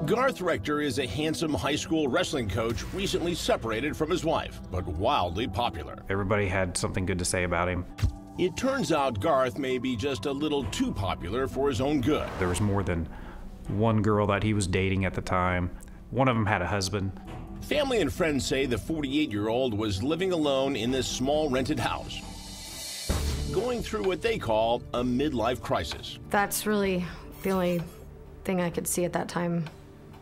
Garth Rector is a handsome high school wrestling coach recently separated from his wife, but wildly popular. Everybody had something good to say about him. It turns out Garth may be just a little too popular for his own good. There was more than one girl that he was dating at the time. One of them had a husband. Family and friends say the 48-year-old was living alone in this small rented house, going through what they call a midlife crisis. That's really the only thing I could see at that time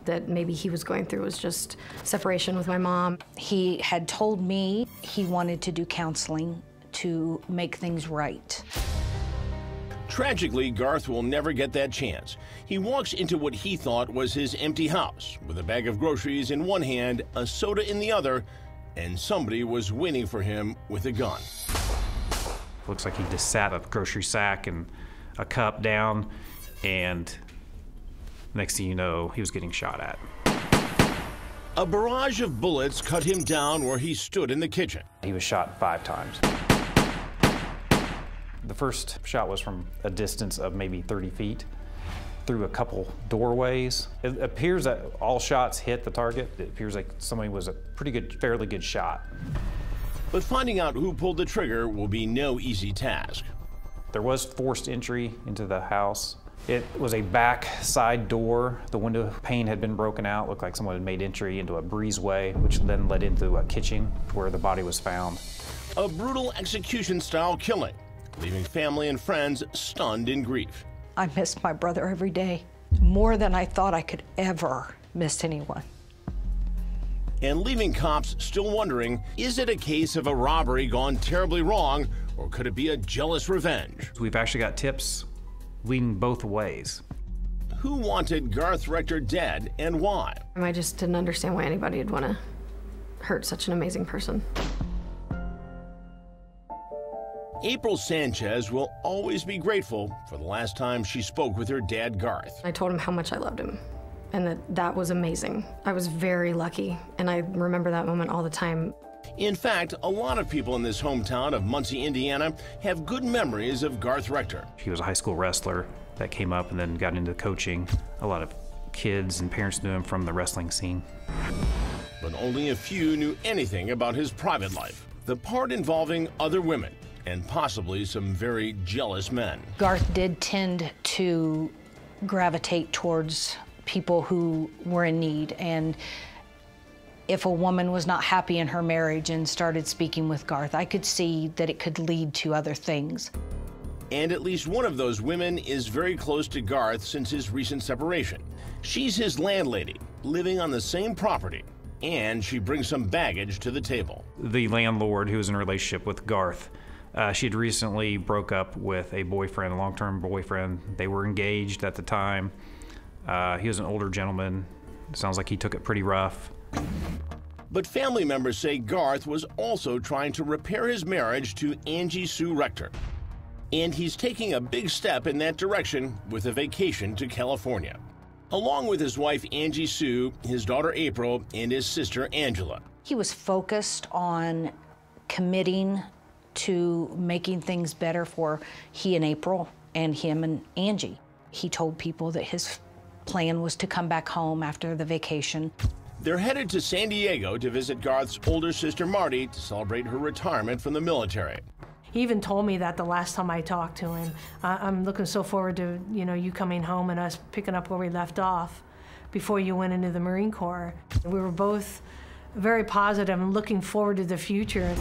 that maybe he was going through, was just separation with my mom. He had told me he wanted to do counseling to make things right. Tragically, Garth will never get that chance. He walks into what he thought was his empty house, with a bag of groceries in one hand, a soda in the other, and somebody was waiting for him with a gun. Looks like he just sat a grocery sack and a cup down, and next thing you know, he was getting shot at. A barrage of bullets cut him down where he stood in the kitchen. He was shot 5 times. The first shot was from a distance of maybe 30 feet through a couple doorways. It appears that all shots hit the target. It appears like somebody was a fairly good shot. But finding out who pulled the trigger will be no easy task. There was forced entry into the house. It was a back side door. The window pane had been broken out. Looked like someone had made entry into a breezeway, which then led into a kitchen where the body was found. A brutal execution-style killing, leaving family and friends stunned in grief. I miss my brother every day, more than I thought I could ever miss anyone. And leaving cops still wondering, is it a case of a robbery gone terribly wrong, or could it be a jealous revenge? We've actually got tips leading both ways. Who wanted Garth Rector dead and why? I just didn't understand why anybody would want to hurt such an amazing person. April Sanchez will always be grateful for the last time she spoke with her dad, Garth. I told him how much I loved him and that was amazing. I was very lucky, and I remember that moment all the time. In fact, a lot of people in this hometown of Muncie, Indiana, have good memories of Garth Rector. He was a high school wrestler that came up and then got into coaching. A lot of kids and parents knew him from the wrestling scene. But only a few knew anything about his private life, the part involving other women, and possibly some very jealous men. Garth did tend to gravitate towards people who were in need, and if a woman was not happy in her marriage and started speaking with Garth, I could see that it could lead to other things. And at least one of those women is very close to Garth since his recent separation. She's his landlady, living on the same property, and she brings some baggage to the table. The landlord, who was in a relationship with Garth, she had recently broke up with a boyfriend, a long-term boyfriend. They were engaged at the time. He was an older gentleman. Sounds like he took it pretty rough. But family members say Garth was also trying to repair his marriage to Angie Sue Rector. And he's taking a big step in that direction with a vacation to California, along with his wife Angie Sue, his daughter April, and his sister Angela. He was focused on committing to making things better for he and April and him and Angie. He told people that his plan was to come back home after the vacation. They're headed to San Diego to visit Garth's older sister Marty to celebrate her retirement from the military. He even told me that the last time I talked to him. I'm looking so forward to, you coming home and us picking up where we left off before you went into the Marine Corps. We were both very positive and looking forward to the future.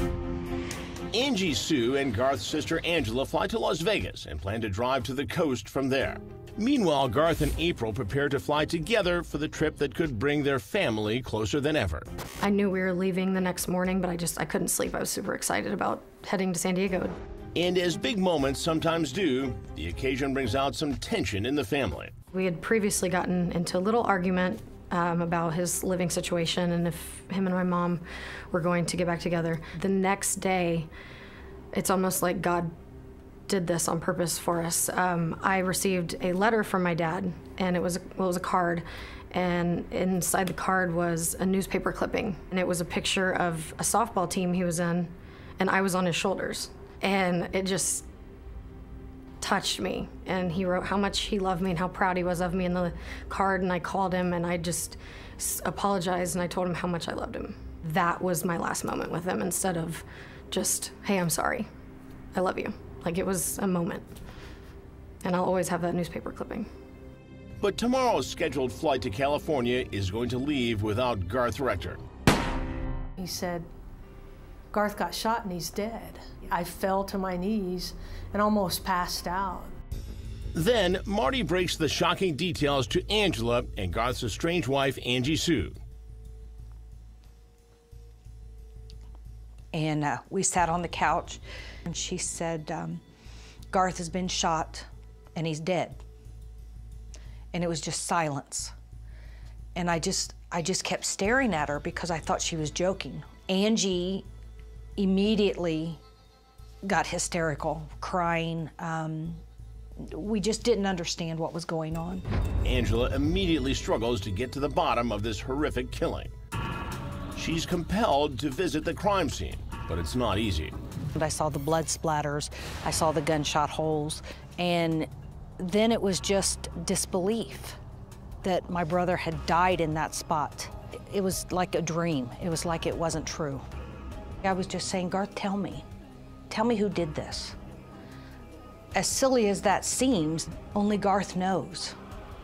Angie Sue and Garth's sister Angela fly to Las Vegas and plan to drive to the coast from there. Meanwhile, Garth and April prepare to fly together for the trip that could bring their family closer than ever. I knew we were leaving the next morning, but I couldn't sleep. I was super excited about heading to San Diego. And as big moments sometimes do, the occasion brings out some tension in the family. We had previously gotten into a little argument about his living situation and if him and my mom were going to get back together. The next day, it's almost like God did this on purpose for us. I received a letter from my dad, and it was a card, and inside the card was a newspaper clipping, and it was a picture of a softball team he was in, and I was on his shoulders, and it just touched me. And he wrote how much he loved me and how proud he was of me in the card, and I called him and I just apologized and I told him how much I loved him. That was my last moment with him, instead of just, hey, I'm sorry, I love you. Like, it was a moment. And I'll always have that newspaper clipping. But tomorrow's scheduled flight to California is going to leave without Garth Rector. He said, Garth got shot and he's dead. I fell to my knees and almost passed out. Then Marty breaks the shocking details to Angela and Garth's estranged wife, Angie Sue. And we sat on the couch, and she said, Garth has been shot and he's dead. And it was just silence. And I just kept staring at her because I thought she was joking. Angie immediately got hysterical, crying. We just didn't understand what was going on. Angela immediately struggles to get to the bottom of this horrific killing. She's compelled to visit the crime scene, but it's not easy. I saw the blood splatters, I saw the gunshot holes, and then it was just disbelief that my brother had died in that spot. It was like a dream. It was like it wasn't true. I was just saying, Garth, tell me who did this. As silly as that seems, only Garth knows.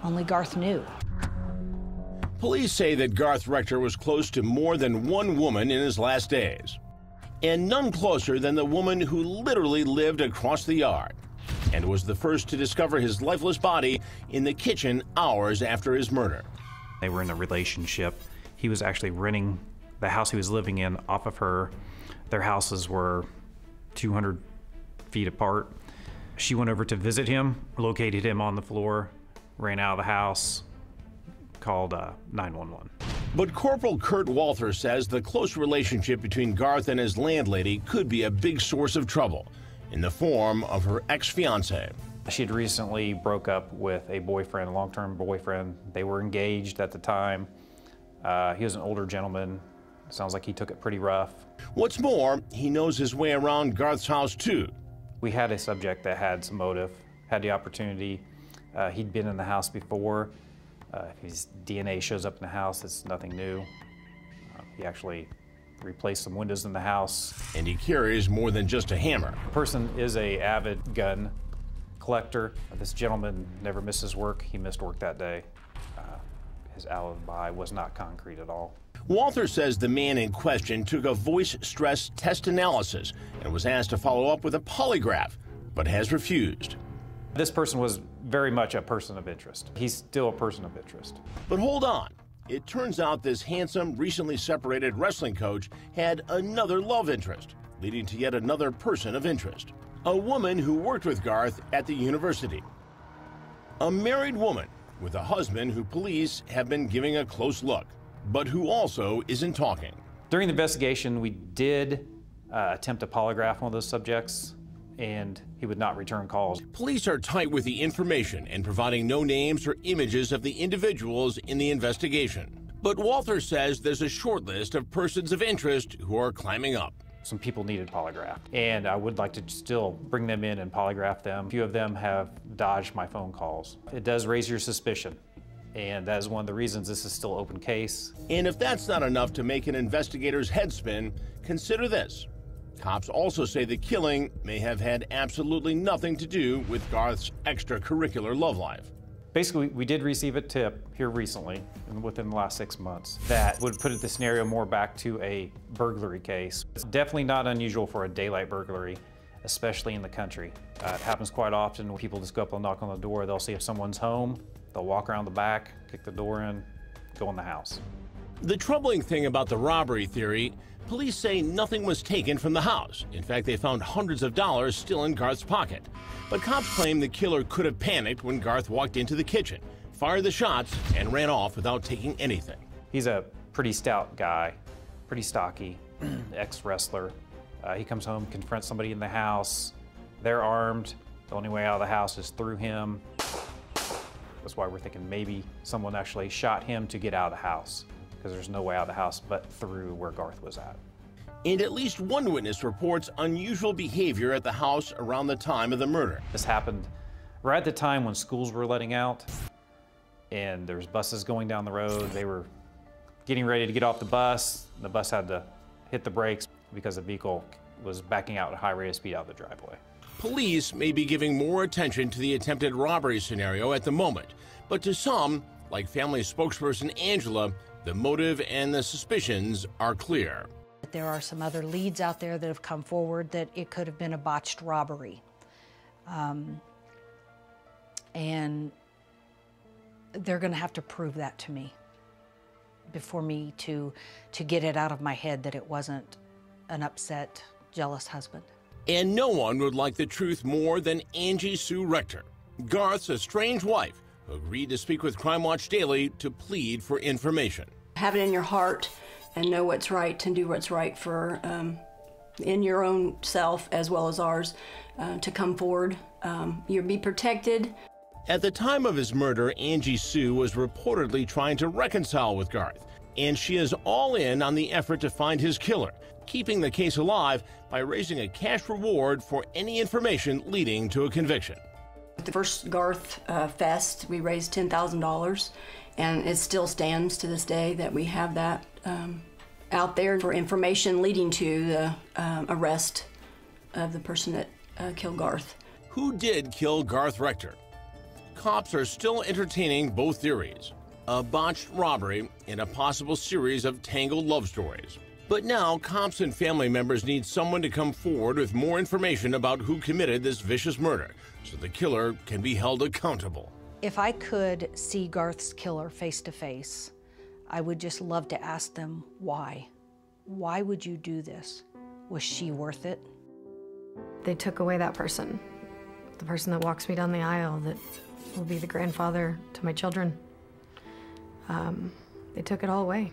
Only Garth knew. Police say that Garth Rector was close to more than one woman in his last days, and none closer than the woman who literally lived across the yard and was the first to discover his lifeless body in the kitchen hours after his murder. They were in a relationship. He was actually renting the house he was living in off of her. Their houses were 200 feet apart. She went over to visit him, located him on the floor, ran out of the house, called 911. But Corporal Kurt Walther says the close relationship between Garth and his landlady could be a big source of trouble in the form of her ex-fiancé. She had recently broke up with a boyfriend, a long-term boyfriend. They were engaged at the time. He was an older gentleman. Sounds like he took it pretty rough. What's more, he knows his way around Garth's house too. We had a subject that had some motive, had the opportunity. He'd been in the house before. If his DNA shows up in the house, it's nothing new. He actually replaced some windows in the house. And he carries more than just a hammer. The person is an avid gun collector. This gentleman never misses work. He missed work that day. His alibi was not concrete at all. Walther says the man in question took a voice stress test analysis and was asked to follow up with a polygraph, but has refused. This person was very much a person of interest. He's still a person of interest. But hold on. It turns out this handsome, recently separated wrestling coach had another love interest, leading to yet another person of interest. A woman who worked with Garth at the university. A married woman with a husband who police have been giving a close look, but who also isn't talking. During the investigation, we did attempt a polygraph on one of those subjects, and he would not return calls. Police are tight with the information and providing no names or images of the individuals in the investigation. But Walther says there's a short list of persons of interest who are climbing up. Some people needed polygraphed, and I would like to still bring them in and polygraph them. A few of them have dodged my phone calls. It does raise your suspicion, and that is one of the reasons this is still open case. And if that's not enough to make an investigator's head spin, consider this. Cops also say the killing may have had absolutely nothing to do with Garth's extracurricular love life. Basically, we did receive a tip here recently, within the last 6 months, that would put the scenario more back to a burglary case. It's definitely not unusual for a daylight burglary, especially in the country. It happens quite often when people just go up and knock on the door. They'll see if someone's home, they'll walk around the back, kick the door in, go in the house. The troubling thing about the robbery theory, police say nothing was taken from the house. In fact, they found hundreds of dollars still in Garth's pocket. But cops claim the killer could have panicked when Garth walked into the kitchen, fired the shots, and ran off without taking anything. He's a pretty stout guy, pretty stocky, ex-wrestler. He comes home, confronts somebody in the house. They're armed. The only way out of the house is through him. That's why we're thinking maybe someone actually shot him to get out of the house, because there's no way out of the house but through where Garth was at. And at least one witness reports unusual behavior at the house around the time of the murder. This happened right at the time when schools were letting out, and there's buses going down the road. They were getting ready to get off the bus. The bus had to hit the brakes because the vehicle was backing out at a high rate of speed out of the driveway. Police may be giving more attention to the attempted robbery scenario at the moment, but to some, like family spokesperson Angela, the motive and the suspicions are clear. There are some other leads out there that have come forward that it could have been a botched robbery. And they're going to have to prove that to me before me to get it out of my head that it wasn't an upset, jealous husband. And no one would like the truth more than Angie Sue Rector, Garth's estranged wife, who agreed to speak with Crime Watch Daily to plead for information. Have it in your heart and know what's right and do what's right for in your own self as well as ours to come forward. You'll be protected. At the time of his murder, Angie Sue was reportedly trying to reconcile with Garth, and she is all in on the effort to find his killer, keeping the case alive by raising a cash reward for any information leading to a conviction. At the first Garth Fest, we raised $10,000, and it still stands to this day that we have that out there for information leading to the arrest of the person that killed Garth. Who did kill Garth Rector? Cops are still entertaining both theories, a botched robbery and a possible series of tangled love stories. But now, cops and family members need someone to come forward with more information about who committed this vicious murder, so the killer can be held accountable. If I could see Garth's killer face to face, I would just love to ask them why. Why would you do this? Was she worth it? They took away that person, the person that walks me down the aisle, that will be the grandfather to my children. They took it all away.